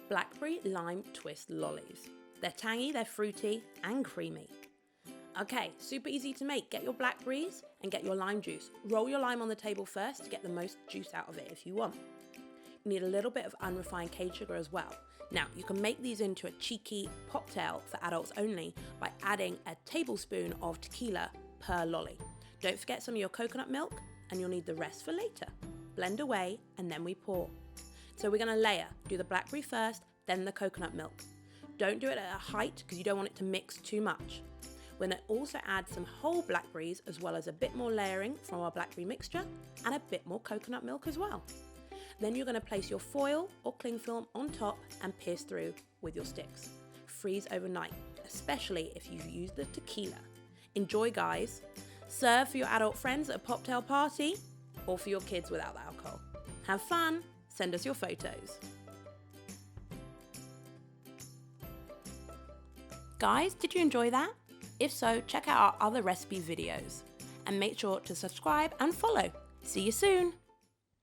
Blackberry Lime Twist Lollies. They're tangy, they're fruity and creamy. Okay, super easy to make. Get your blackberries and get your lime juice. Roll your lime on the table first to get the most juice out of it if you want. You need a little bit of unrefined cane sugar as well. Now, you can make these into a cheeky cocktail for adults only by adding a tablespoon of tequila per lolly. Don't forget some of your coconut milk, and you'll need the rest for later. Blend away, and then we pour. So we're gonna layer. Do the blackberry first, then the coconut milk. Don't do it at a height because you don't want it to mix too much. We're gonna also add some whole blackberries as well as a bit more layering from our blackberry mixture and a bit more coconut milk as well. Then you're gonna place your foil or cling film on top and pierce through with your sticks. Freeze overnight, especially if you've used the tequila. Enjoy, guys. Serve for your adult friends at a poptail party or for your kids without the alcohol. Have fun. Send us your photos. Guys, did you enjoy that? If so, check out our other recipe videos and make sure to subscribe and follow. See you soon.